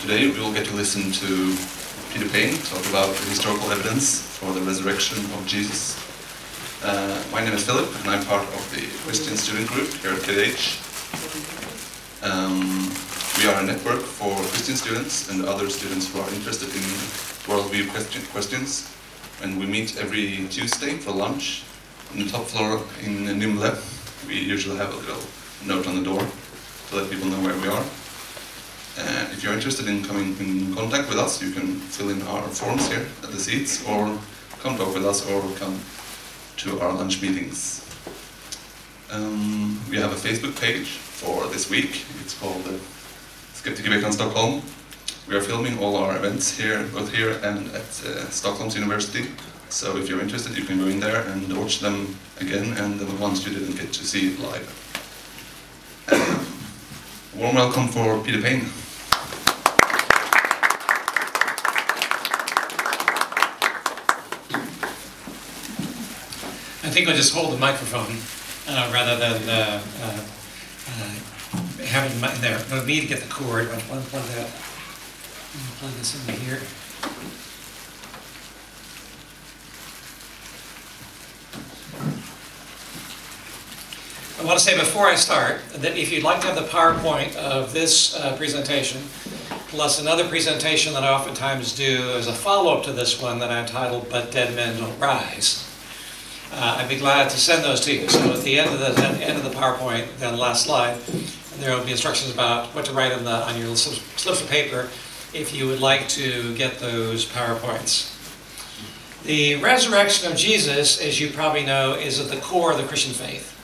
Today we will get to listen to Peter Payne talk about the historical evidence for the resurrection of Jesus. My name is Philip and I'm part of the Christian student group here at KDH. We are a network for Christian students and other students who are interested in worldview questions, and we meet every Tuesday for lunch on the top floor in Nymle. We usually have a little note on the door to let people know where we are. And if you're interested in coming in contact with us, you can fill in our forms here at the seats, or come talk with us, or come to our lunch meetings. We have a Facebook page for this week. It's called Skeptikerveckan Stockholm. We are filming all our events here, both here and at Stockholm's University. So if you're interested, you can go in there and watch them again, and the ones you didn't get to see live. Warm welcome for Peter Payne. I think I'll just hold the microphone rather than having it there. No need to get the cord. I'll plug that. Plug this into here. I want to say before I start that if you'd like to have the PowerPoint of this presentation, plus another presentation that I oftentimes do as a follow-up to this one that I entitled "But Dead Men Don't Rise," I'd be glad to send those to you. So at the end of the PowerPoint, on the last slide, there will be instructions about what to write on your slips of paper if you would like to get those PowerPoints. The resurrection of Jesus, as you probably know, is at the core of the Christian faith.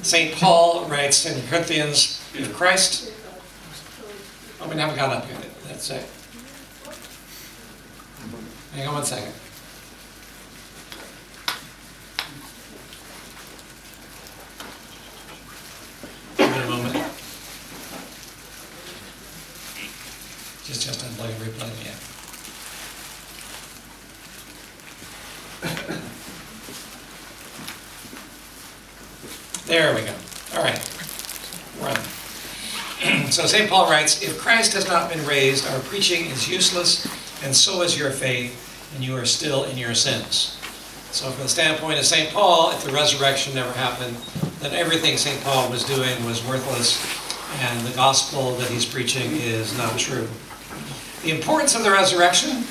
St. Paul writes in Corinthians, if Christ... Oh, we haven't got up yet. That's it. Hang on one second. Give it a moment. Just unplug and replug me. There we go. All right. Run. So St. Paul writes, if Christ has not been raised, our preaching is useless, and so is your faith, and you are still in your sins. So from the standpoint of St. Paul, if the resurrection never happened, then everything St. Paul was doing was worthless, and the gospel that he's preaching is not true. The importance of the resurrection,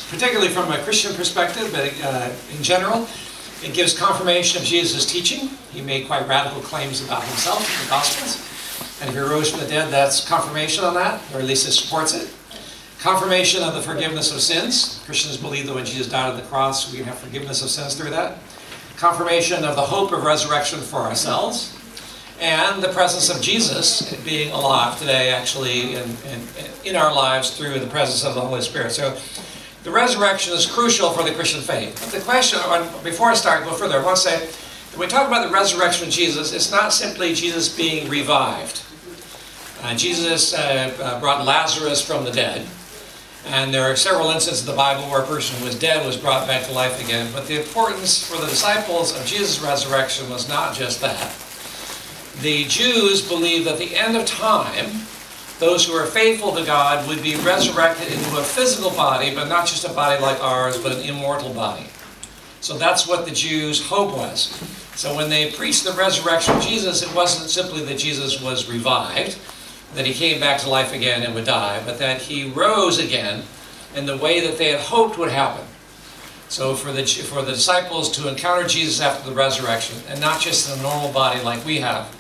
particularly from a Christian perspective, but in general, it gives confirmation of Jesus' teaching. He made quite radical claims about himself in the Gospels. And if he rose from the dead, that's confirmation on that, or at least it supports it. Confirmation of the forgiveness of sins. Christians believe that when Jesus died on the cross, we can have forgiveness of sins through that. Confirmation of the hope of resurrection for ourselves. And the presence of Jesus being alive today, actually, in our lives through the presence of the Holy Spirit. So the resurrection is crucial for the Christian faith. But the question, before I go further, I want to say, when we talk about the resurrection of Jesus, it's not simply Jesus being revived. Jesus brought Lazarus from the dead. And there are several instances in the Bible where a person who was dead was brought back to life again. But the importance for the disciples of Jesus' resurrection was not just that. The Jews believed that at the end of time, those who are faithful to God would be resurrected into a physical body, but not just a body like ours, but an immortal body. So that's what the Jews' hope was. So when they preached the resurrection of Jesus, it wasn't simply that Jesus was revived, that he came back to life again and would die, but that he rose again in the way that they had hoped would happen. So for the disciples to encounter Jesus after the resurrection, and not just in a normal body like we have,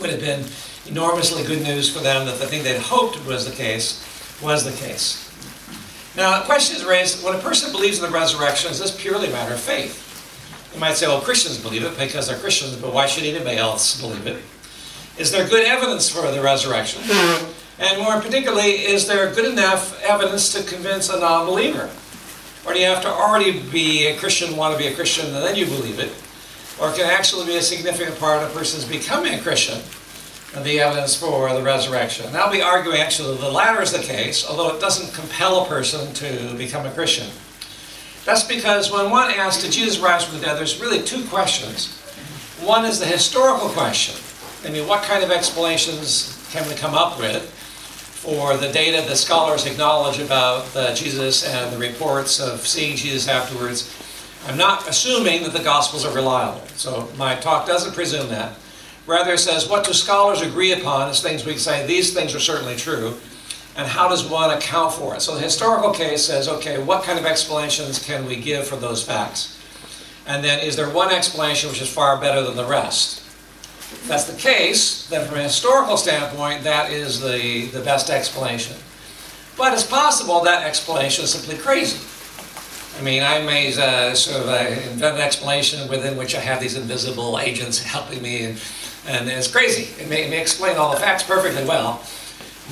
would have been enormously good news for them, that the thing they'd hoped was the case. Now, the question is raised, when a person believes in the resurrection, is this purely a matter of faith? You might say, well, Christians believe it because they're Christians, but why should anybody else believe it? Is there good evidence for the resurrection? And more particularly, is there good enough evidence to convince a non-believer? Or do you have to already be a Christian, want to be a Christian, and then you believe it? Or can it actually be a significant part of a person's becoming a Christian, the evidence for the resurrection? And I'll be arguing actually the latter is the case, although it doesn't compel a person to become a Christian. That's because when one asks, did Jesus rise from the dead, there's really two questions. One is the historical question. I mean, what kind of explanations can we come up with? for the data that scholars acknowledge about Jesus and the reports of seeing Jesus afterwards. I'm not assuming that the Gospels are reliable. So my talk doesn't presume that. Rather, it says, what do scholars agree upon as things we can say, these things are certainly true, and how does one account for it? So the historical case says, okay, what kind of explanations can we give for those facts? And then, is there one explanation which is far better than the rest? If that's the case, then from a historical standpoint, that is the best explanation. But it's possible that explanation is simply crazy. I mean, I may sort of invent an explanation within which I have these invisible agents helping me, and it's crazy. It may explain all the facts perfectly well,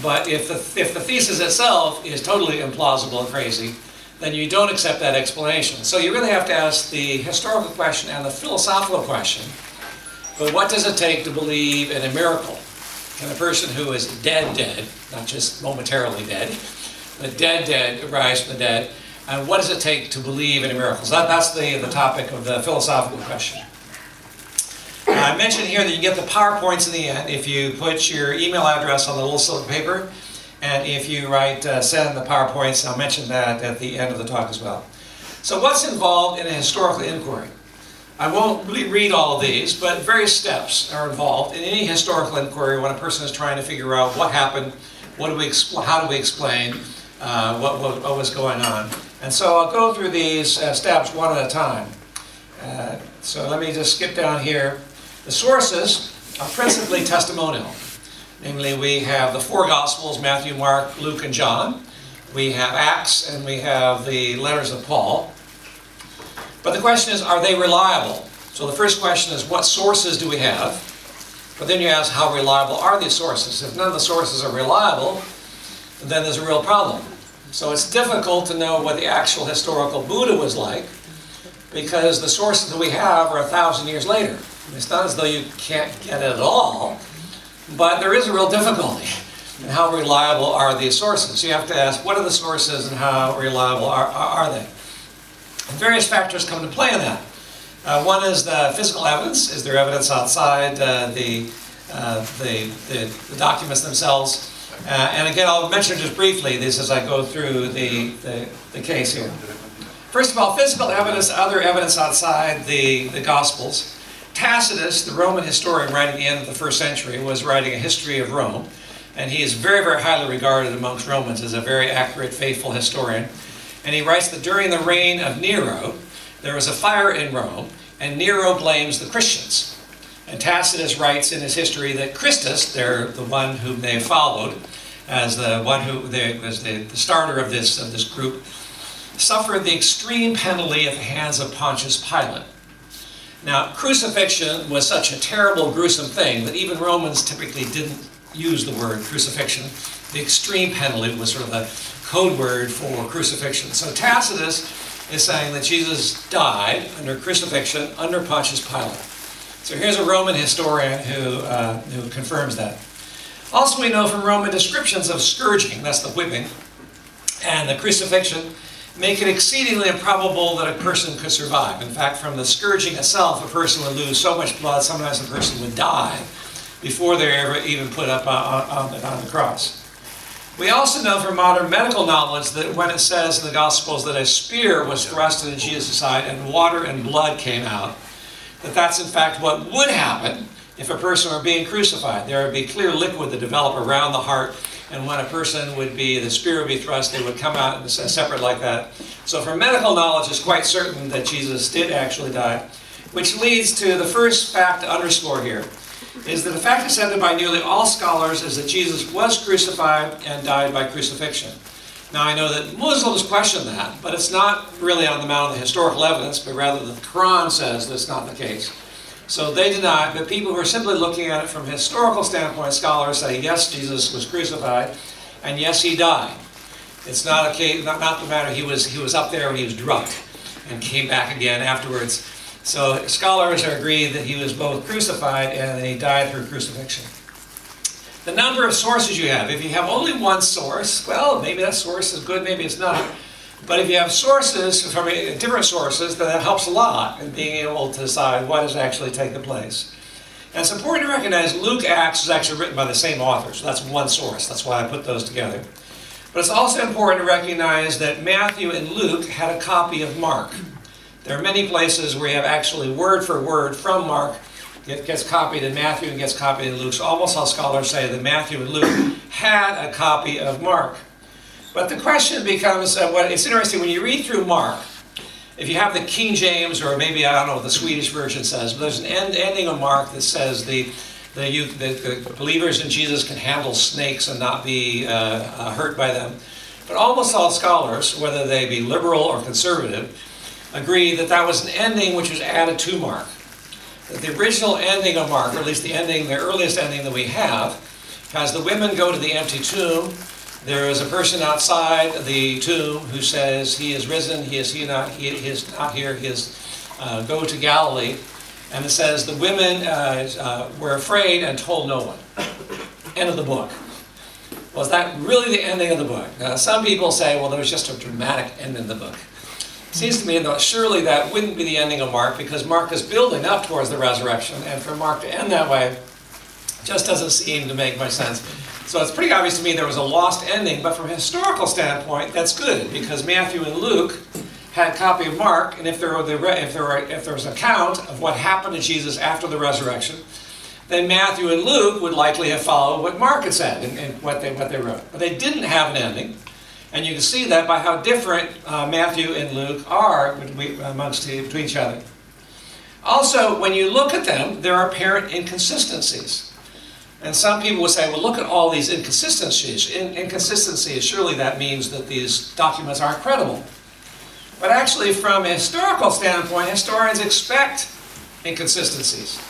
but if the thesis itself is totally implausible and crazy, then you don't accept that explanation. So you really have to ask the historical question and the philosophical question. But what does it take to believe in a miracle? Can a person who is dead, not just momentarily dead, but dead, rise from the dead? And what does it take to believe in a miracle? So that's the topic of the philosophical question. I mentioned here that you get the PowerPoints in the end if you put your email address on the little slip of paper, and if you write send the PowerPoints. I'll mention that at the end of the talk as well. So what's involved in a historical inquiry? I won't really read all of these, but various steps are involved in any historical inquiry when a person is trying to figure out what happened, how do we explain what was going on. And so I'll go through these steps one at a time. So let me just skip down here. The sources are principally testimonial. Namely, we have the four Gospels, Matthew, Mark, Luke, and John. We have Acts, and we have the letters of Paul. But the question is, are they reliable? So the first question is, what sources do we have? But then you ask, how reliable are these sources? If none of the sources are reliable, then there's a real problem. So it's difficult to know what the actual historical Buddha was like, because the sources that we have are 1,000 years later. It's not as though you can't get it at all, but there is a real difficulty in how reliable are these sources. So you have to ask, what are the sources and how reliable are they? And various factors come into play in that. One is the physical evidence. Is there evidence outside the documents themselves? And again, I'll mention just briefly this as I go through the case here. First of all, physical evidence, other evidence outside the Gospels. Tacitus, the Roman historian writing at the end of the first century, was writing a history of Rome. And he is very, very highly regarded amongst Romans as a very accurate, faithful historian. And he writes that during the reign of Nero, there was a fire in Rome, and Nero blames the Christians. And Tacitus writes in his history that Christus, the one whom they followed, as the one who was the starter of this group, suffered the extreme penalty at the hands of Pontius Pilate. Now, crucifixion was such a terrible, gruesome thing that even Romans typically didn't use the word crucifixion. The extreme penalty was sort of the code word for crucifixion. So Tacitus is saying that Jesus died under crucifixion under Pontius Pilate. So here's a Roman historian who confirms that. Also, we know from Roman descriptions of scourging, that's the whipping, and the crucifixion, make it exceedingly improbable that a person could survive. In fact, from the scourging itself, a person would lose so much blood, sometimes a person would die before they're ever even put up on the cross. We also know from modern medical knowledge that when it says in the Gospels that a spear was thrust into Jesus' side and water and blood came out, that's in fact what would happen if a person were being crucified. There would be clear liquid that developed around the heart, and when a person the spear would be thrust, they would come out separate like that. So from medical knowledge, it's quite certain that Jesus did actually die, which leads to the first fact to underscore here, is that the fact accepted by nearly all scholars is that Jesus was crucified and died by crucifixion. Now I know that Muslims question that, but it's not really on the amount of the historical evidence, but rather the Quran says that's not the case. So they deny, but people who are simply looking at it from a historical standpoint, scholars say, yes, Jesus was crucified, and yes, he died. It's not a case, not the matter he was up there when he was drunk and came back again afterwards. So scholars are agreed that he was both crucified and that he died through crucifixion. The number of sources you have. If you have only one source, well, maybe that source is good, maybe it's not. But if you have sources from different sources, then that helps a lot in being able to decide what is actually taking place. And it's important to recognize Luke Acts is actually written by the same author, so that's one source. That's why I put those together. But it's also important to recognize that Matthew and Luke had a copy of Mark. There are many places where you have actually word for word from Mark. It gets copied in Matthew and gets copied in Luke. So almost all scholars say that Matthew and Luke had a copy of Mark. But the question becomes, it's interesting when you read through Mark, if you have the King James, or maybe, I don't know what the Swedish version says, but there's an ending of Mark that says the believers in Jesus can handle snakes and not be hurt by them. But almost all scholars, whether they be liberal or conservative, agree that that was an ending which was added to Mark. That the original ending of Mark, or at least the earliest ending that we have, has the women go to the empty tomb. There is a person outside the tomb who says, "He is risen, he is not here, he is go to Galilee." And it says the women were afraid and told no one. End of the book. Well, is that really the ending of the book? Some people say, well, there was just a dramatic end in the book. It seems to me that surely that wouldn't be the ending of Mark, because Mark is building up towards the resurrection, and for Mark to end that way just doesn't seem to make much sense. So it's pretty obvious to me there was a lost ending, but from a historical standpoint, that's good, because Matthew and Luke had a copy of Mark, and if there was an account of what happened to Jesus after the resurrection, then Matthew and Luke would likely have followed what Mark had said and what they wrote. But they didn't have an ending, and you can see that by how different Matthew and Luke are between each other. Also, when you look at them, there are apparent inconsistencies. And some people would say, well, look at all these inconsistencies. Inconsistencies, surely that means that these documents aren't credible. But actually, from a historical standpoint, historians expect inconsistencies.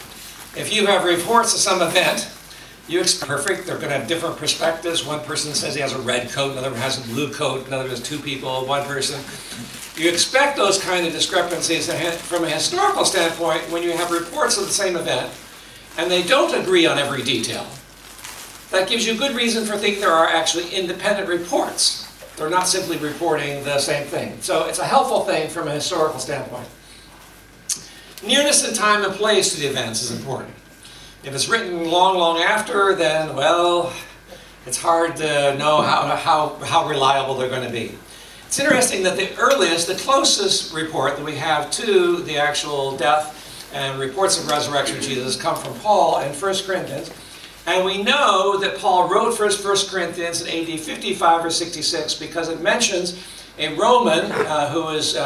If you have reports of some event, you expect perfect. They're going to have different perspectives. One person says he has a red coat, another has a blue coat, another has two people, one person. You expect those kind of discrepancies from a historical standpoint when you have reports of the same event, and they don't agree on every detail. That gives you good reason for thinking there are actually independent reports. They're not simply reporting the same thing. So it's a helpful thing from a historical standpoint. Nearness in time and place to the events is important. If it's written long, long after, then, well, it's hard to know how reliable they're going to be. It's interesting that the closest report that we have to the actual death and reports of resurrection of Jesus come from Paul in 1 Corinthians. And we know that Paul wrote 1 Corinthians in AD 55 or 66 because it mentions a Roman who was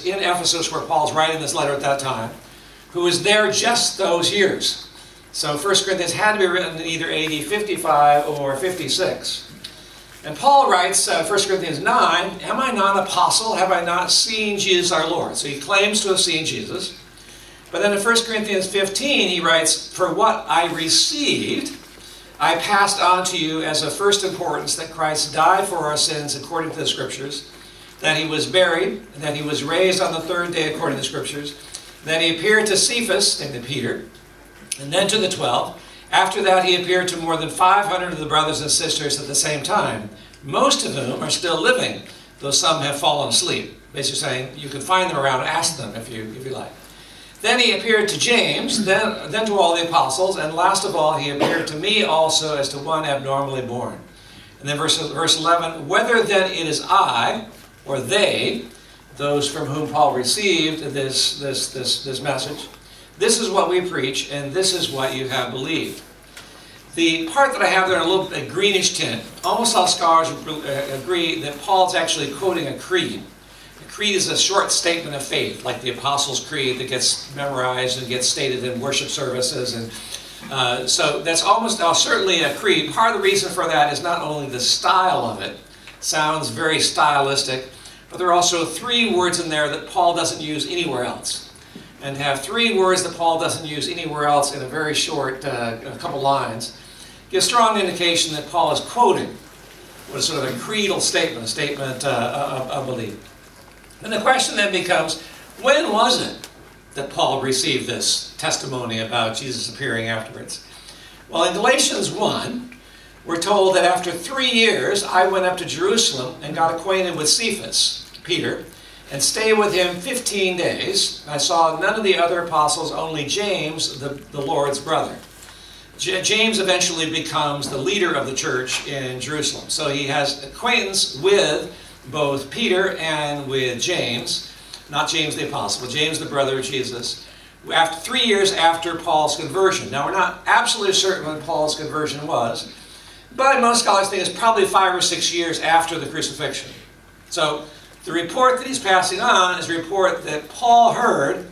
in Ephesus, where Paul's writing this letter at that time, who was there just those years. So 1 Corinthians had to be written in either AD 55 or 56. And Paul writes, 1 Corinthians 9, "Am I not an apostle? Have I not seen Jesus our Lord?" So he claims to have seen Jesus. But then in 1 Corinthians 15, he writes, "For what I received, I passed on to you as of first importance, that Christ died for our sins according to the Scriptures, that he was buried, and that he was raised on the third day according to the Scriptures, that he appeared to Cephas," named Peter, "and then to the 12. After that he appeared to more than 500 of the brothers and sisters at the same time, most of whom are still living, though some have fallen asleep." Basically saying, you can find them around, ask them if you like. "Then he appeared to James, then to all the apostles, and last of all he appeared to me also as to one abnormally born." And then verse 11, "Whether then it is I, or they," those from whom Paul received this message, "this is what we preach, and this is what you have believed." The part that I have there in a little bit greenish tint, almost all scholars agree that Paul's actually quoting a creed. A creed is a short statement of faith, like the Apostles' Creed that gets memorized and gets stated in worship services. And so that's almost certainly a creed. Part of the reason for that is not only the style of it, sounds very stylistic, but there are also 3 words in there that Paul doesn't use anywhere else. And to have 3 words that Paul doesn't use anywhere else in a very short a couple lines gives strong indication that Paul is quoting what is sort of a creedal statement, a statement of belief. And the question then becomes, when was it that Paul received this testimony about Jesus appearing afterwards? Well, in Galatians 1, we're told that after 3 years, I went up to Jerusalem and got acquainted with Cephas, Peter, and stay with him 15 days. I saw none of the other apostles, only James, the Lord's brother. James eventually becomes the leader of the church in Jerusalem. So he has acquaintance with both Peter and with James, not James the apostle, but James the brother of Jesus, 3 years after Paul's conversion. Now we're not absolutely certain when Paul's conversion was, but most scholars think it's probably 5 or 6 years after the crucifixion. So the report that he's passing on is a report that Paul heard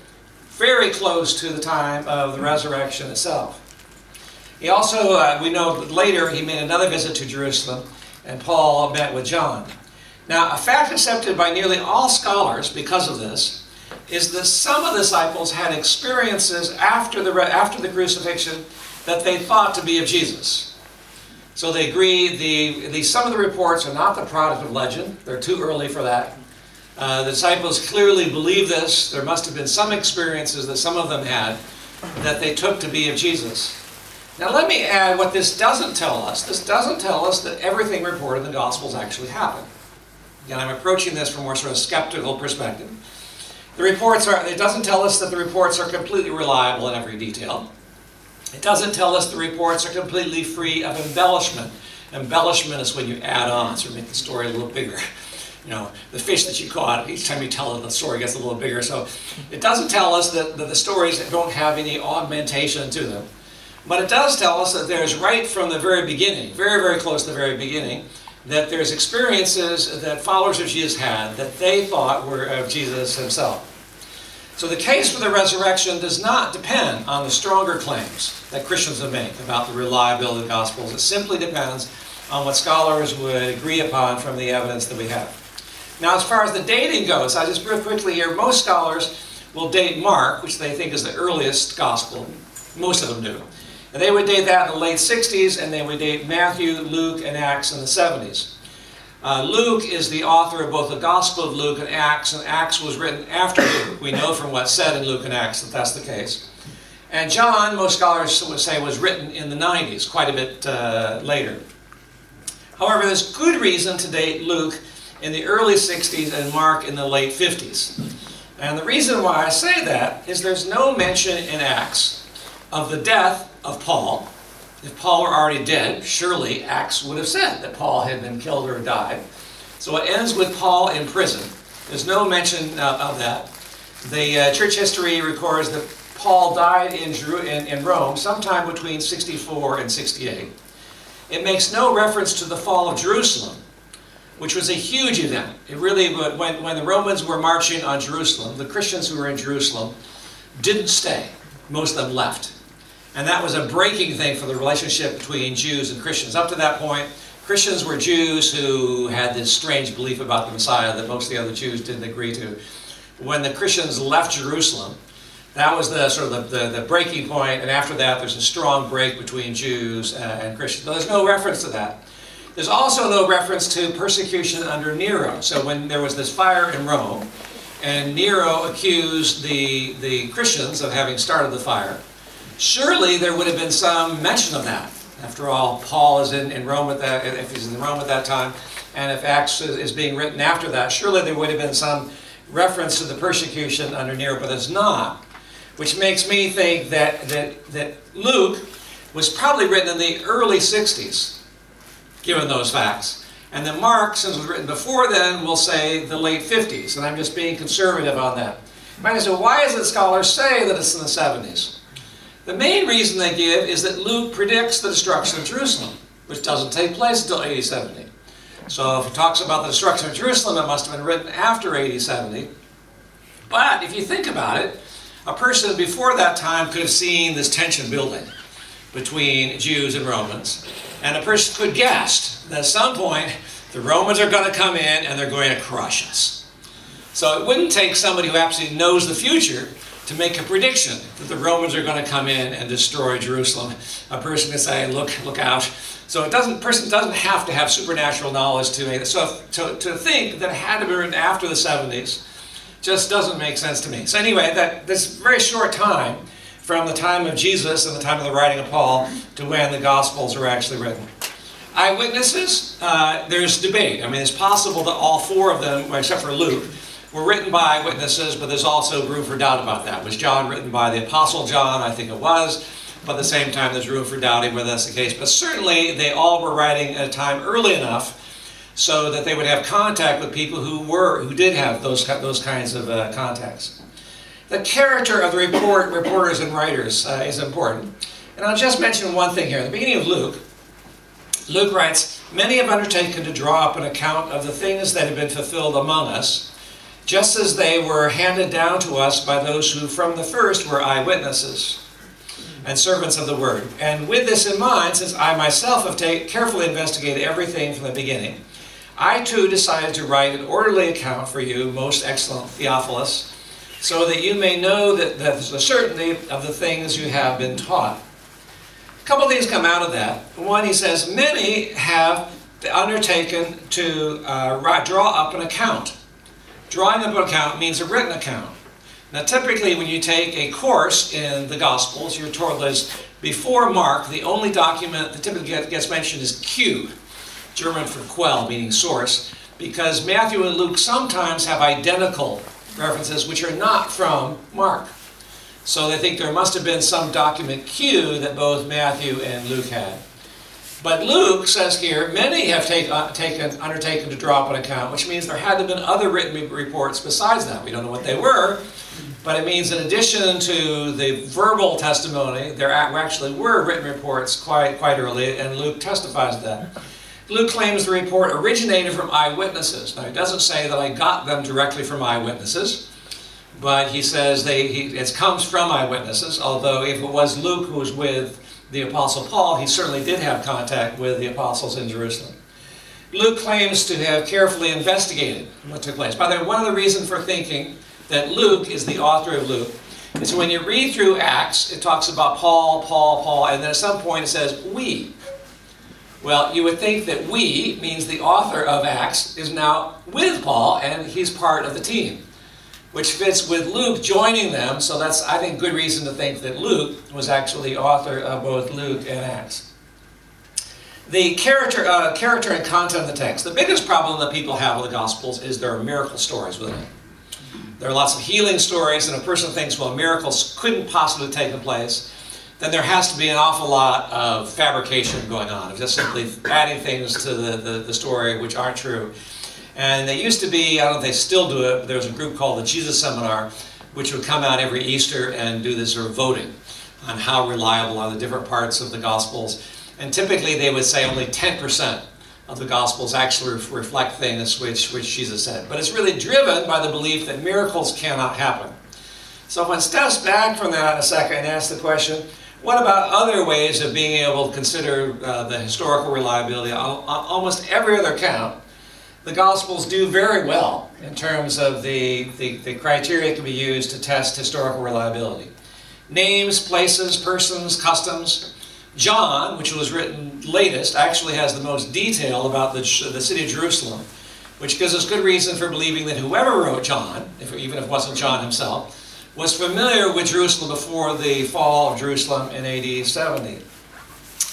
very close to the time of the resurrection itself. He also, we know that later he made another visit to Jerusalem, and Paul met with John. Now, a fact accepted by nearly all scholars because of this is that some of the disciples had experiences after the crucifixion that they thought to be of Jesus. So they agree some of the reports are not the product of legend. They're too early for that. The disciples clearly believe this. There must have been some experiences that some of them had that they took to be of Jesus. Now let me add what this doesn't tell us. This doesn't tell us that everything reported in the Gospels actually happened. Again, I'm approaching this from a more sort of skeptical perspective. It doesn't tell us that the reports are completely reliable in every detail. It doesn't tell us the reports are completely free of embellishment. Embellishment is when you add on, so make the story a little bigger. You know, the fish that you caught, each time you tell it, the story gets a little bigger. So it doesn't tell us that the stories don't have any augmentation to them. But it does tell us that there's right from the very beginning, very, very close to the very beginning, that there's experiences that followers of Jesus had that they thought were of Jesus himself. So the case for the resurrection does not depend on the stronger claims that Christians would make about the reliability of the Gospels. It simply depends on what scholars would agree upon from the evidence that we have. Now, as far as the dating goes, I just real quickly here, most scholars will date Mark, which they think is the earliest Gospel. Most of them do. And they would date that in the late 60s, and they would date Matthew, Luke, and Acts in the 70s. Luke is the author of both the Gospel of Luke and Acts was written after Luke. We know from what's said in Luke and Acts that that's the case. And John, most scholars would say, was written in the 90s, quite a bit later. However, there's good reason to date Luke in the early 60s and Mark in the late 50s. And the reason why I say that is there's no mention in Acts of the death of Paul. If Paul were already dead, surely Acts would have said that Paul had been killed or died. So it ends with Paul in prison. There's no mention of that. The church history records that Paul died in Rome sometime between 64 and 68. It makes no reference to the fall of Jerusalem, which was a huge event. It really, when the Romans were marching on Jerusalem, the Christians who were in Jerusalem didn't stay. Most of them left. And that was a breaking thing for the relationship between Jews and Christians. Up to that point, Christians were Jews who had this strange belief about the Messiah that most of the other Jews didn't agree to. When the Christians left Jerusalem, that was the sort of the breaking point, and after that there's a strong break between Jews and Christians. But there's no reference to that. There's also no reference to persecution under Nero. So when there was this fire in Rome, and Nero accused the Christians of having started the fire, surely there would have been some mention of that. After all, Paul is in Rome at that, if he's in Rome at that time, and if Acts is being written after that, surely there would have been some reference to the persecution under Nero, but there's not. Which makes me think that Luke was probably written in the early 60s, given those facts. And then Mark, since it was written before then, will say the late 50s, and I'm just being conservative on that. So why is it scholars say that it's in the 70s? The main reason they give is that Luke predicts the destruction of Jerusalem, which doesn't take place until AD 70. So if it talks about the destruction of Jerusalem, it must have been written after AD 70. But if you think about it, a person before that time could have seen this tension building between Jews and Romans, and a person could guess that at some point the Romans are going to come in and they're going to crush us. So it wouldn't take somebody who absolutely knows the future to make a prediction that the Romans are going to come in and destroy Jerusalem. A person can say, look out. So a person doesn't have to have supernatural knowledge to make it. So to think that it had to be written after the 70s just doesn't make sense to me. So anyway, this very short time from the time of Jesus and the time of the writing of Paul to when the Gospels were actually written. Eyewitnesses, there's debate. I mean, it's possible that all four of them, except for Luke, were written by witnesses, but there's also room for doubt about that. Was John written by the Apostle John? I think it was. But at the same time, there's room for doubting whether that's the case. But certainly, they all were writing at a time early enough so that they would have contact with people who did have those kinds of contacts. The character of the reporters and writers is important. And I'll just mention one thing here. At the beginning of Luke, Luke writes, "Many have undertaken to draw up an account of the things that have been fulfilled among us, just as they were handed down to us by those who from the first were eyewitnesses and servants of the word. And with this in mind, since I myself have carefully investigated everything from the beginning, I too decided to write an orderly account for you, most excellent Theophilus, so that you may know that the certainty of the things you have been taught." A couple of things come out of that. One, he says, many have undertaken to draw up an account. Drawing up an account means a written account. Now, typically, when you take a course in the Gospels, you're told that before Mark, the only document that typically gets mentioned is Q, German for Quell, meaning source, because Matthew and Luke sometimes have identical references which are not from Mark. So they think there must have been some document Q that both Matthew and Luke had. But Luke says here, many have undertaken to draw up an account, which means there had to have been other written reports besides that. We don't know what they were, but it means in addition to the verbal testimony, there actually were written reports quite early, and Luke testifies to that. Luke claims the report originated from eyewitnesses. Now, he doesn't say that I got them directly from eyewitnesses, but he says it comes from eyewitnesses, although if it was Luke who was with the Apostle Paul, he certainly did have contact with the apostles in Jerusalem. Luke claims to have carefully investigated what took place. By the way, one of the reasons for thinking that Luke is the author of Luke is when you read through Acts, it talks about Paul, and then at some point it says, we. Well, you would think that we means the author of Acts is now with Paul, and he's part of the team, which fits with Luke joining them, so that's, I think, good reason to think that Luke was actually the author of both Luke and Acts. The character and content of the text. The biggest problem that people have with the Gospels is there are miracle stories within it. There are lots of healing stories, and a person thinks, well, miracles couldn't possibly take place, then there has to be an awful lot of fabrication going on, of just simply adding things to the story which aren't true. And they used to be, I don't know if they still do it, but there was a group called the Jesus Seminar, which would come out every Easter and do this sort of voting on how reliable are the different parts of the Gospels. And typically they would say only 10% of the Gospels actually reflect things which Jesus said. But it's really driven by the belief that miracles cannot happen. So if one steps back from that in a second and asks the question, what about other ways of being able to consider the historical reliability? On almost every other account, the Gospels do very well in terms of the criteria that can be used to test historical reliability. Names, places, persons, customs. John, which was written latest, actually has the most detail about the city of Jerusalem, which gives us good reason for believing that whoever wrote John, even if it wasn't John himself, was familiar with Jerusalem before the fall of Jerusalem in AD 70.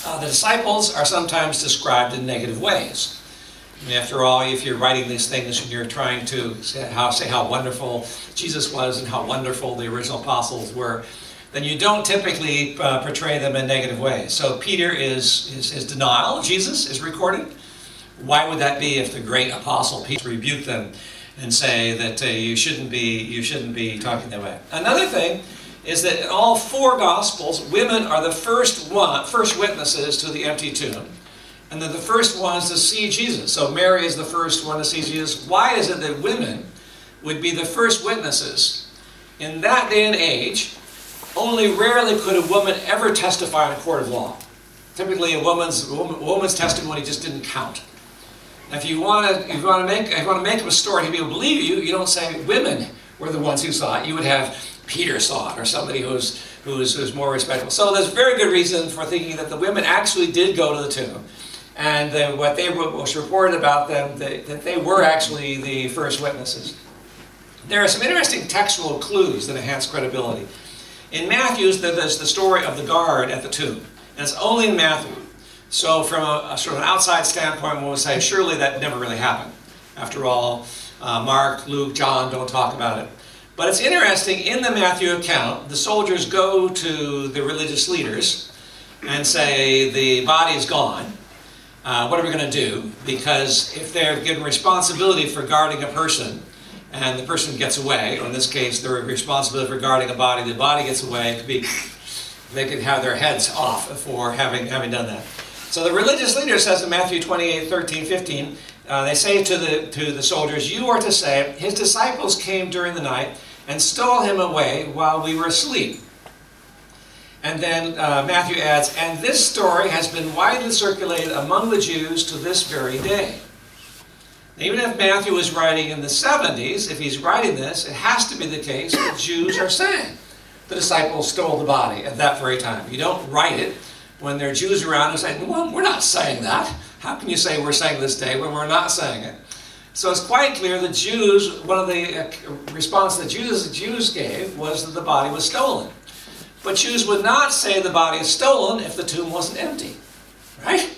The disciples are sometimes described in negative ways. I mean, after all, if you're writing these things and you're trying to say how wonderful Jesus was and how wonderful the original apostles were, then you don't typically portray them in negative ways. So Peter his denial of Jesus is recorded. Why would that be if the great apostle Peter rebuked them and say that you shouldn't be talking that way? Another thing is that in all four Gospels, women are the first witnesses to the empty tomb. And they're the first ones to see Jesus. So Mary is the first one to see Jesus. Why is it that women would be the first witnesses? In that day and age, only rarely could a woman ever testify in a court of law. Typically, a woman's testimony just didn't count. Now, if you want to make up a story to people believe you, you don't say women were the ones who saw it. You would have Peter saw it, or somebody who's more respectable. So there's very good reason for thinking that the women actually did go to the tomb. And what was reported about them, that they were actually the first witnesses. There are some interesting textual clues that enhance credibility. In Matthew's, there's the story of the guard at the tomb. And it's only in Matthew. So from a sort of an outside standpoint, one would say, surely that never really happened. After all, Mark, Luke, John don't talk about it. But it's interesting, in the Matthew account, the soldiers go to the religious leaders and say, the body is gone. What are we going to do? Because if they're given responsibility for guarding a person, and the person gets away, or in this case, they're responsible for guarding a body, the body gets away, it could be, they could have their heads off for having done that. So the religious leader says in Matthew 28, 13, 15, they say to the soldiers, you are to say, his disciples came during the night and stole him away while we were asleep. And then Matthew adds, and this story has been widely circulated among the Jews to this very day. Even if Matthew was writing in the 70s, if he's writing this, it has to be the case that Jews are saying the disciples stole the body at that very time. You don't write it when there are Jews around and say, well, we're not saying that. How can you say we're saying this day when we're not saying it? So it's quite clear that Jews, one of the responses that Jews gave was that the body was stolen. But Jews would not say the body is stolen if the tomb wasn't empty, right?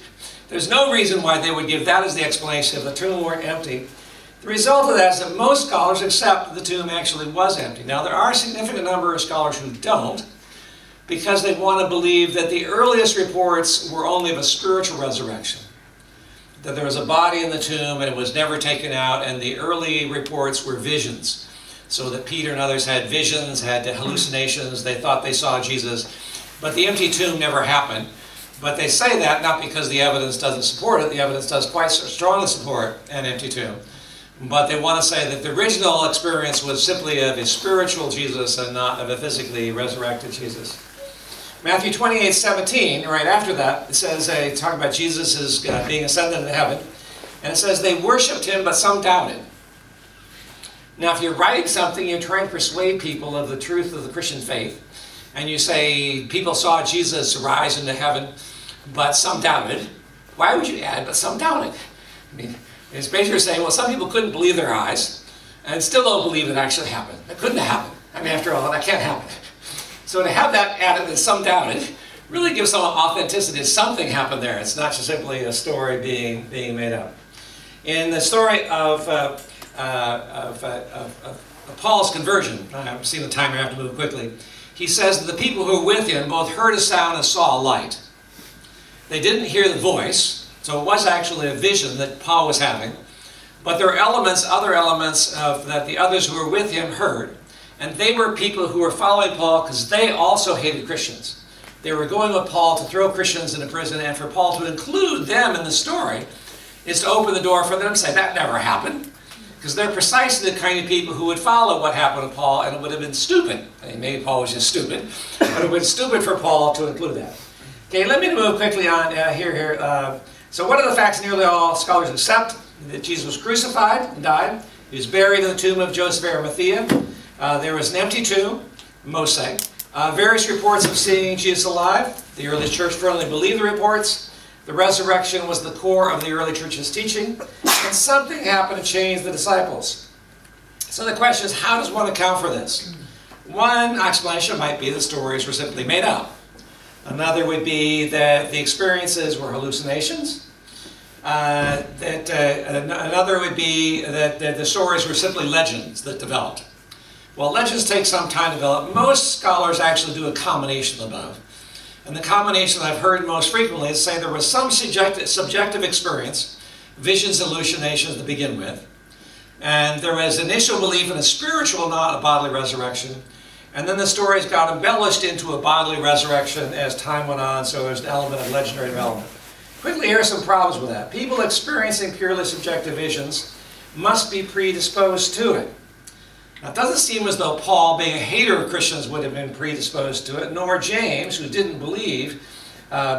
There's no reason why they would give that as the explanation if the tomb weren't empty. The result of that is that most scholars accept that the tomb actually was empty. Now, there are a significant number of scholars who don't, because they want to believe that the earliest reports were only of a spiritual resurrection. That there was a body in the tomb and it was never taken out, and the early reports were visions. So that Peter and others had visions, had hallucinations, they thought they saw Jesus. But the empty tomb never happened. But they say that not because the evidence doesn't support it. The evidence does quite strongly support an empty tomb. But they want to say that the original experience was simply of a spiritual Jesus and not of a physically resurrected Jesus. Matthew 28, 17, right after that, it says, talking about Jesus is being ascended into heaven. And it says, they worshipped him, but some doubted. Now, if you're writing something, you're trying to persuade people of the truth of the Christian faith. And you say, people saw Jesus rise into heaven, but some doubted. Why would you add, but some doubted? I mean, it's basically saying, well, some people couldn't believe their eyes, and still don't believe it actually happened. It couldn't have happened. I mean, after all, that can't happen. So to have that added that some doubted really gives some authenticity. Something happened there. It's not just simply a story being made up. In the story of Paul's conversion, I've seen the timer, I have to move quickly. He says that the people who were with him both heard a sound and saw a light. They didn't hear the voice, so it was actually a vision that Paul was having. But there are elements, other elements that the others who were with him heard. And they were people who were following Paul because they also hated Christians. They were going with Paul to throw Christians into prison, and for Paul to include them in the story is to open the door for them to say, that never happened. Because they're precisely the kind of people who would follow what happened to Paul, and it would have been stupid. I mean, maybe Paul was just stupid, but it would have been stupid for Paul to include that. Okay, let me move quickly on here. So one of the facts nearly all scholars accept, that Jesus was crucified and died. He was buried in the tomb of Joseph of Arimathea. There was an empty tomb, most say. Various reports of seeing Jesus alive. The early church firmly believed the reports. The resurrection was the core of the early church's teaching, and something happened to change the disciples. So the question is, how does one account for this? One explanation might be the stories were simply made up. Another would be that the experiences were hallucinations. Another would be that the stories were simply legends that developed. Well, legends take some time to develop. Most scholars actually do a combination of the above. And the combination that I've heard most frequently is say there was some subjective experience, visions, hallucinations to begin with. And there was initial belief in a spiritual, not a bodily resurrection. And then the stories got embellished into a bodily resurrection as time went on, so there's an element of legendary development. Quickly, here are some problems with that. People experiencing purely subjective visions must be predisposed to it. Now, it doesn't seem as though Paul, being a hater of Christians, would have been predisposed to it, nor James, who didn't believe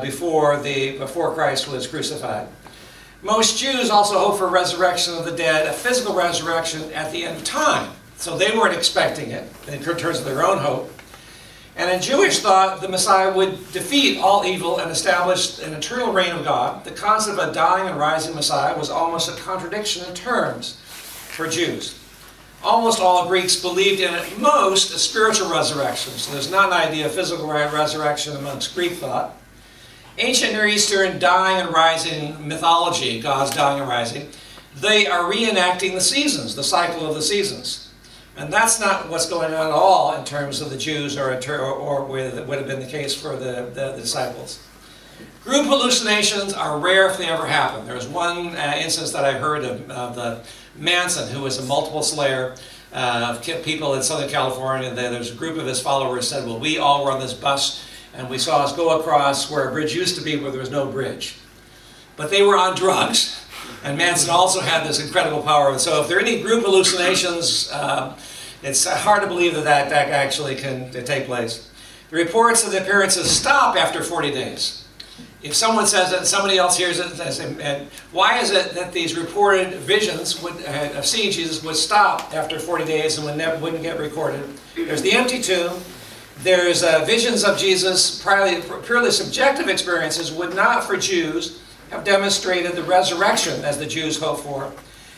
before Christ was crucified. Most Jews also hope for a resurrection of the dead, a physical resurrection at the end of time. So they weren't expecting it in terms of their own hope. And in Jewish thought, the Messiah would defeat all evil and establish an eternal reign of God. The concept of a dying and rising Messiah was almost a contradiction in terms for Jews. Almost all Greeks believed in at most a spiritual resurrection. So there's not an idea of physical resurrection amongst Greek thought. Ancient Near Eastern dying and rising mythology, God's dying and rising, they are reenacting the seasons, the cycle of the seasons. And that's not what's going on at all in terms of the Jews or would have been the case for the disciples. Group hallucinations are rare if they ever happen. There was one instance that I heard of the Manson, who was a multiple slayer of people in Southern California. And there's a group of his followers said, well, we all were on this bus and we saw us go across where a bridge used to be where there was no bridge. But they were on drugs, and Manson also had this incredible power. So if there are any group hallucinations, it's hard to believe that that actually can take place. The reports of the appearances stop after 40 days. If someone says it and somebody else hears it, and why is it that these reported visions of seeing Jesus would stop after 40 days and wouldn't get recorded? There's the empty tomb. There's visions of Jesus, purely subjective experiences, would not, for Jews, have demonstrated the resurrection as the Jews hoped for.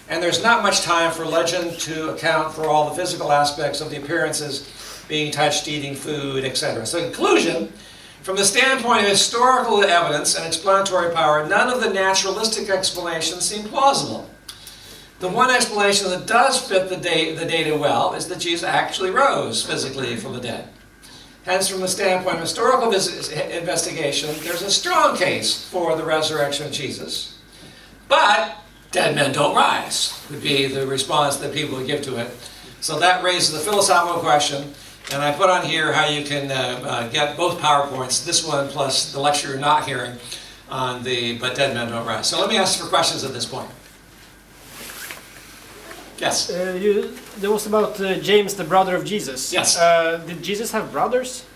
And there's not much time for legend to account for all the physical aspects of the appearances, being touched, eating food, etc. So, in conclusion, from the standpoint of historical evidence and explanatory power, none of the naturalistic explanations seem plausible. The one explanation that does fit the data well is that Jesus actually rose physically from the dead. Hence, from the standpoint of historical investigation, there's a strong case for the resurrection of Jesus. But dead men don't rise, would be the response that people would give to it. So that raises the philosophical question. And I put on here how you can get both PowerPoints, this one plus the lecture you're not hearing on the but dead men don't rise. So let me ask for questions at this point. Yes? There was about James, the brother of Jesus. Yes. Did Jesus have brothers?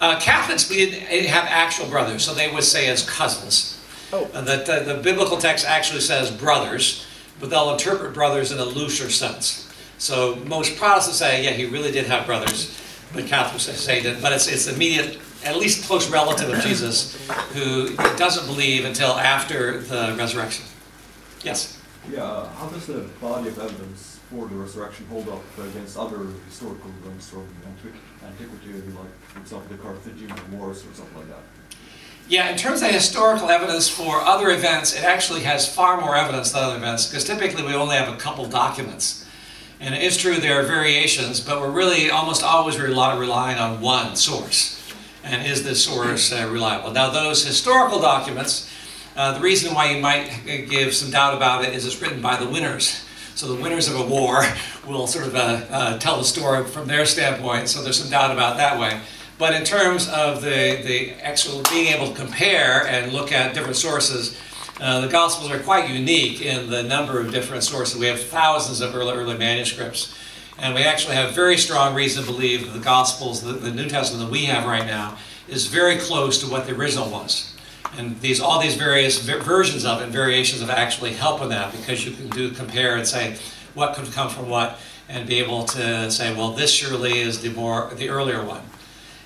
Catholics have actual brothers, so they would say as cousins. Oh. The biblical text actually says brothers, but they'll interpret brothers in a looser sense. So most Protestants say, yeah, he really did have brothers, but Catholics say he didn't. But it's immediate, at least close relative of Jesus, who doesn't believe until after the resurrection. Yes? Yeah, how does the body of evidence for the resurrection hold up against other historical events from antiquity, like, for example, the Carthaginian Wars or something like that? Yeah, in terms of historical evidence for other events, it actually has far more evidence than other events, because typically we only have a couple documents. And it is true there are variations, but we're really almost always relying on one source. And is this source reliable? Now those historical documents, the reason why you might give some doubt about it is it's written by the winners. So the winners of a war will sort of tell the story from their standpoint, so there's some doubt about that way. But in terms of the actual being able to compare and look at different sources, the Gospels are quite unique in the number of different sources. We have thousands of early manuscripts. And we actually have very strong reason to believe that the Gospels, the New Testament that we have right now, is very close to what the original was. And all these various versions of it and variations of it actually help with that, because you can compare and say what could come from what, and be able to say, well, this surely is the earlier one.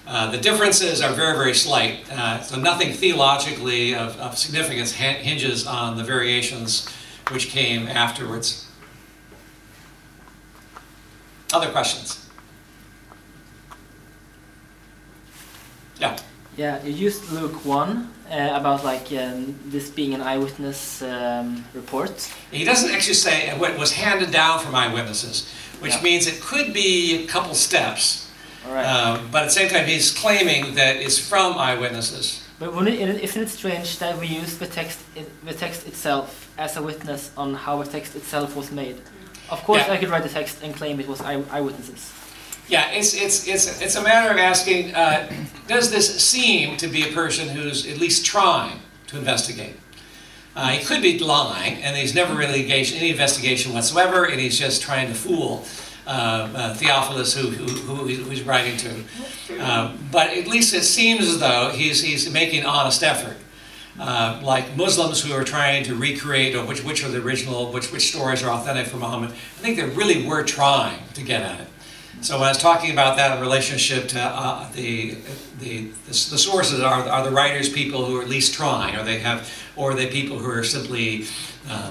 The differences are very, very slight, so nothing theologically of significance hinges on the variations which came afterwards. Other questions? Yeah. Yeah, you used Luke 1 about like this being an eyewitness report. He doesn't actually say what was handed down from eyewitnesses, which means it could be a couple steps. Right. But at the same time, he's claiming that it's from eyewitnesses. But isn't it strange that we use the text itself as a witness on how the text itself was made? Of course, I could write the text and claim it was eyewitnesses. Yeah, it's a matter of asking, does this seem to be a person who's at least trying to investigate? He could be lying, and he's never really engaged in any investigation whatsoever, and he's just trying to fool Theophilus, who he's writing to. But at least it seems as though he's making an honest effort. Like Muslims who are trying to recreate, or which are the original, which stories are authentic for Muhammad. I think they really were trying to get at it. So when I was talking about that in relationship to the sources, are the writers people who are at least trying, or are they people who are simply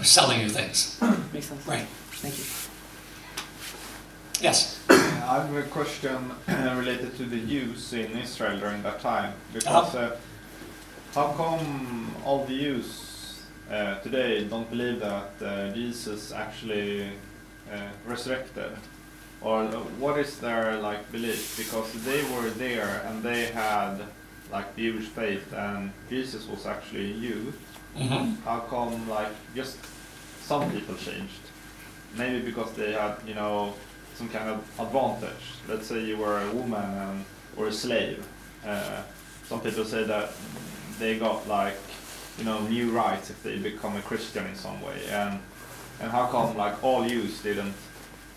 selling you things? Makes sense. Right. Thank you. Yes. I have a question related to the Jews in Israel during that time, because how come all the Jews today don't believe that Jesus actually resurrected, or what is their like belief? Because they were there and they had like Jewish faith, and Jesus was actually you. How come like just some people changed? Maybe because they had, you know, some kind of advantage. Let's say you were a woman or a slave. Some people say that they got like, you know, new rights if they become a Christian in some way. And how come like all Jews didn't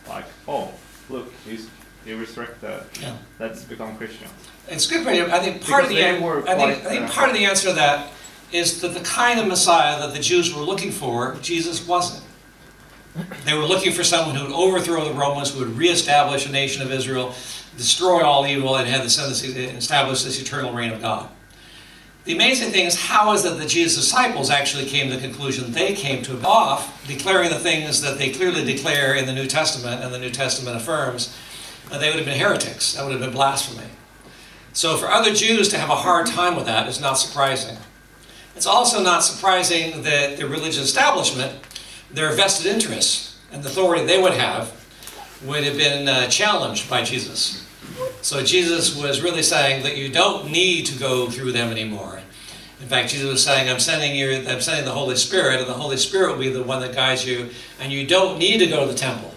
like, oh, look, he resurrected. Yeah. Let's become Christians. It's a good point. I think part of the part of the answer to that is that the kind of Messiah that the Jews were looking for, Jesus wasn't. They were looking for someone who would overthrow the Romans, who would reestablish a nation of Israel, destroy all evil, and have the establish this eternal reign of God. The amazing thing is, how is it that Jesus' disciples actually came to the conclusion they came to off, declaring the things that they clearly declare in the New Testament, and the New Testament affirms, that they would have been heretics. That would have been blasphemy. So for other Jews to have a hard time with that is not surprising. It's also not surprising that the religious establishment, their vested interests and the authority they would have would have been challenged by Jesus. So Jesus was really saying that you don't need to go through them anymore. In fact, Jesus was saying, I'm sending the Holy Spirit, and the Holy Spirit will be the one that guides you, and you don't need to go to the temple.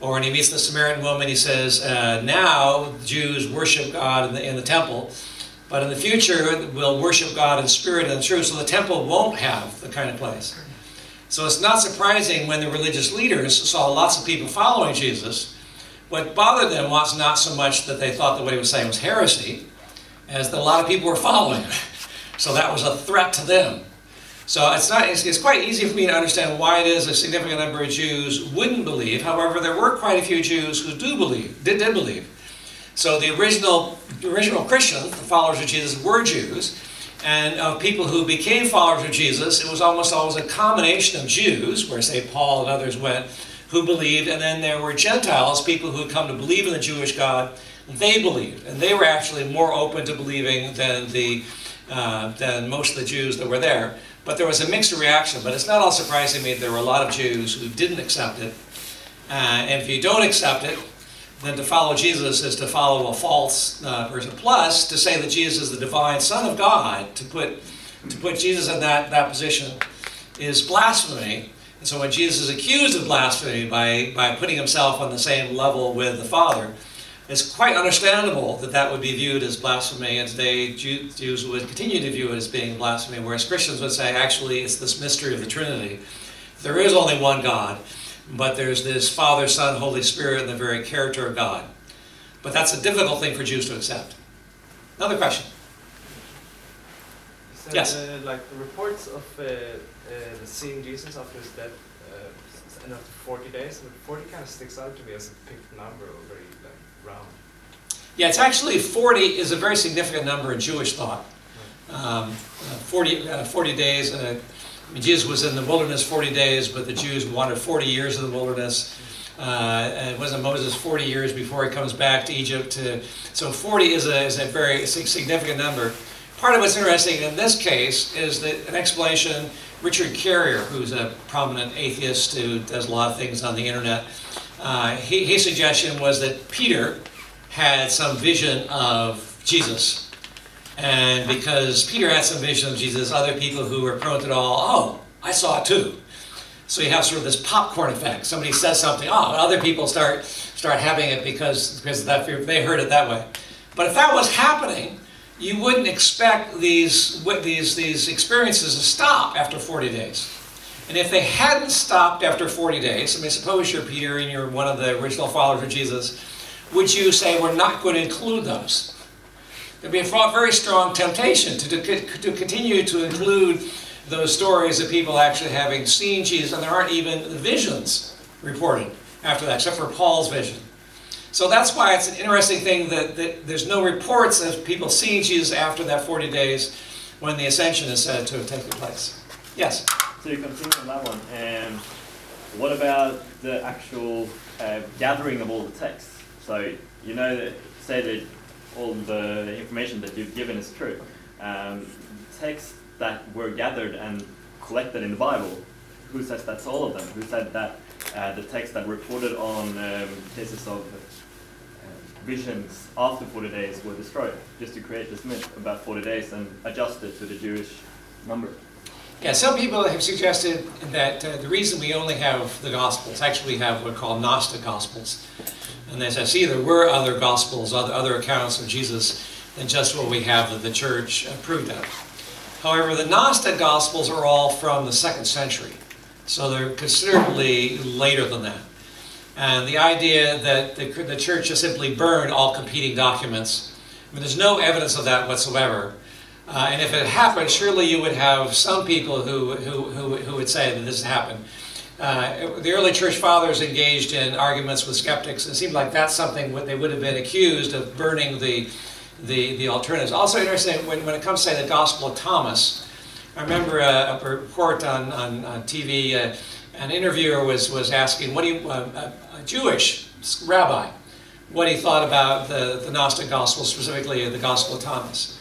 Or when he meets the Samaritan woman, he says, now Jews worship God in the temple, but in the future we'll worship God in spirit and truth, so the temple won't have the kind of place. So it's not surprising when the religious leaders saw lots of people following Jesus. What bothered them was not so much that they thought that what he was saying was heresy, as that a lot of people were following him. So that was a threat to them. So it's quite easy for me to understand why it is a significant number of Jews wouldn't believe. However, there were quite a few Jews who did believe. So the original Christians, the followers of Jesus, were Jews. And of people who became followers of Jesus, it was almost always a combination of Jews, where say Paul and others went, who believed, and then there were Gentiles, people who had come to believe in the Jewish God. They believed, and they were actually more open to believing than most of the Jews that were there. But there was a mixed reaction. But it's not all surprising to me that there were a lot of Jews who didn't accept it. And if you don't accept it, then to follow Jesus is to follow a false person. Plus, to say that Jesus is the divine Son of God, to put Jesus in that position is blasphemy. And so when Jesus is accused of blasphemy by putting himself on the same level with the Father, it's quite understandable that that would be viewed as blasphemy, and today Jews would continue to view it as being blasphemy, whereas Christians would say, actually, it's this mystery of the Trinity. There is only one God, but there's this Father, Son, Holy Spirit, and the very character of God. But that's a difficult thing for Jews to accept. Another question? So yes? Like the reports of seeing Jesus after his death and after 40 days, 40 kind of sticks out to me as a picked number, or very round. Yeah, it's actually 40 is a very significant number in Jewish thought. 40 days. I mean, Jesus was in the wilderness 40 days, but the Jews wandered 40 years in the wilderness. And it wasn't Moses 40 years before he comes back to Egypt. So 40 is a very significant number. Part of what's interesting in this case is that an explanation, Richard Carrier, who's a prominent atheist who does a lot of things on the internet, his suggestion was that Peter had some vision of Jesus. And because Peter had some vision of Jesus, other people who were prone to it all, oh, I saw it too. So you have sort of this popcorn effect. Somebody says something, oh, other people start having it because of that fear. They heard it that way. But if that was happening, you wouldn't expect these experiences to stop after 40 days. And if they hadn't stopped after 40 days, I mean, suppose you're Peter and you're one of the original followers of Jesus, would you say, we're not going to include those? There'd be a very strong temptation to continue to include those stories of people actually having seen Jesus, and there aren't even visions reported after that, except for Paul's vision. So that's why it's an interesting thing that there's no reports of people seeing Jesus after that 40 days when the ascension is said to have taken place. Yes? So you continue on that one. What about the actual gathering of all the texts? So you know that, say that all the information that you've given is true. Texts that were gathered and collected in the Bible, who says that's all of them? Who said that the text that reported on cases of visions after 40 days were destroyed, just to create this myth about 40 days and adjust it to the Jewish number? Yeah, some people have suggested that the reason we only have the Gospels, actually we have what are called Gnostic Gospels. And as I see, there were other Gospels, other accounts of Jesus than just what we have that the Church approved of. However, the Gnostic Gospels are all from the 2nd century, so they're considerably later than that. And the idea that the Church just simply burned all competing documents, I mean, there's no evidence of that whatsoever. And if it happened, surely you would have some people who would say that this happened. The early church fathers engaged in arguments with skeptics. It seemed like that's something what they would have been accused of burning the alternatives. Also interesting, when it comes to, say, the Gospel of Thomas, I remember a report on TV, an interviewer was asking, a Jewish rabbi, what he thought about the Gnostic Gospel, specifically the Gospel of Thomas,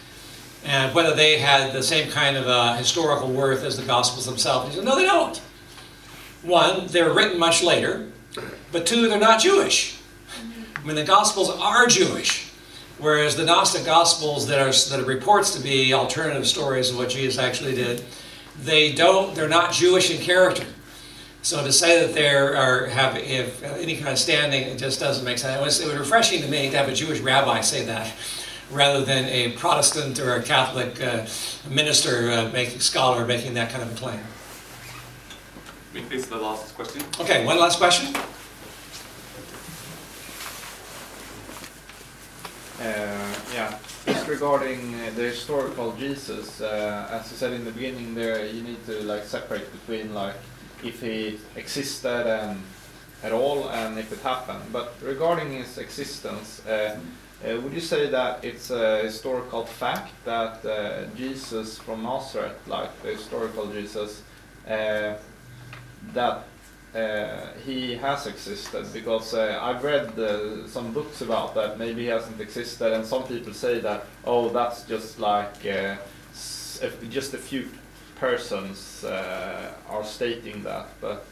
and whether they had the same kind of historical worth as the Gospels themselves. He said, no, they don't. One, they were written much later, but two, they're not Jewish. I mean, the Gospels are Jewish, whereas the Gnostic Gospels that are reports to be alternative stories of what Jesus actually did, they're not Jewish in character. So to say that they have any kind of standing, it just doesn't make sense. It was refreshing to me to have a Jewish rabbi say that, rather than a Protestant or a Catholic minister, scholar making that kind of a claim. Please, the last question. Okay, one last question. Yeah, just regarding the historical Jesus, as you said in the beginning, there you need to separate between if he existed at all and if it happened. But regarding his existence, would you say that it's a historical fact that Jesus from Nazareth, the historical Jesus, that he has existed? Because I've read some books about that. Maybe he hasn't existed, and some people say that, oh, that's just just a few persons are stating that. But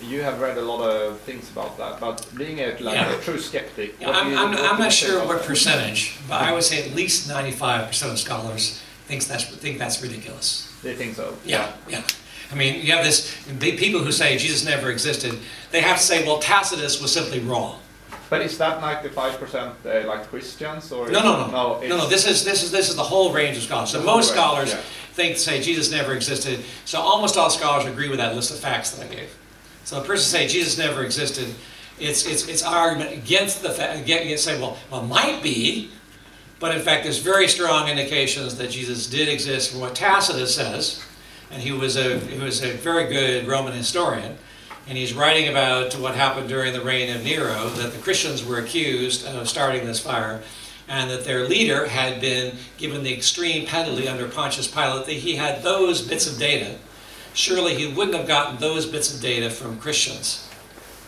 you have read a lot of things about that. But being a true skeptic, I'm not sure what percentage, but I would say at least 95% of scholars think that's ridiculous. They think so. Yeah. I mean, you have people who say Jesus never existed. They have to say, well, Tacitus was simply wrong. But is that 95% Christians or no? This is the whole range of scholars. So most scholars say Jesus never existed. So almost all scholars agree with that list of facts that I gave. So a person say Jesus never existed, it's argument against the fact. You say, well, might be, but in fact, there's very strong indications that Jesus did exist from what Tacitus says. And he was a very good Roman historian, and he's writing about what happened during the reign of Nero, that the Christians were accused of starting this fire, and that their leader had been given the extreme penalty under Pontius Pilate. That he had those bits of data. Surely he wouldn't have gotten those bits of data from Christians.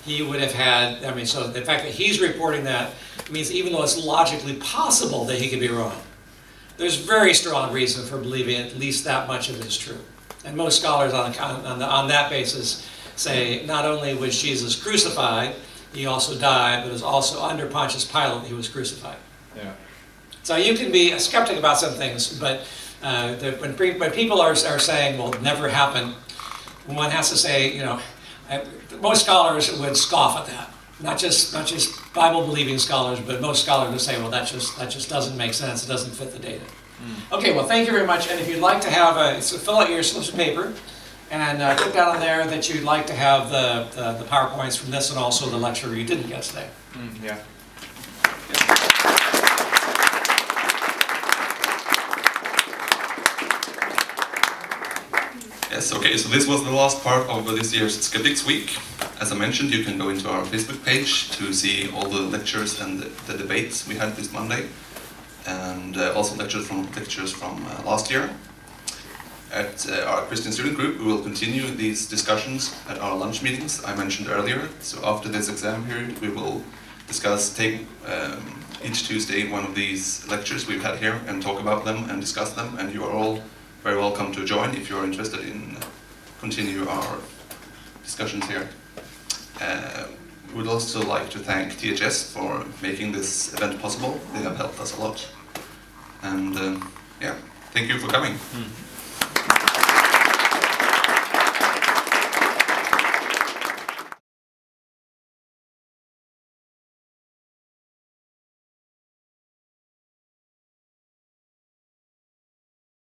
He would have had, so the fact that he's reporting that means even though it's logically possible that he could be wrong, there's very strong reason for believing at least that much of it is true. And most scholars on that basis say not only was Jesus crucified, he also died, but it was also under Pontius Pilate he was crucified. Yeah. So you can be a skeptic about some things, but when people are saying, well, it never happened, one has to say, most scholars would scoff at that. Not just Bible-believing scholars, but most scholars would say, well, that just doesn't make sense. It doesn't fit the data. Okay, well, thank you very much. And if you'd like to have fill out your slips of paper and put down on there that you'd like to have the PowerPoints from this and also the lecture you didn't get today. Yeah. Yes, okay, so this was the last part of this year's Skeptics Week. As I mentioned, you can go into our Facebook page to see all the lectures and the debates we had this Monday, and also lectures from last year. At our Christian student group, we will continue these discussions at our lunch meetings I mentioned earlier. So after this exam period, we will take each Tuesday one of these lectures we've had here and talk about them and discuss them, and you are all very welcome to join if you're interested in continue our discussions here. We would also like to thank THS for making this event possible. They have helped us a lot. And yeah, thank you for coming.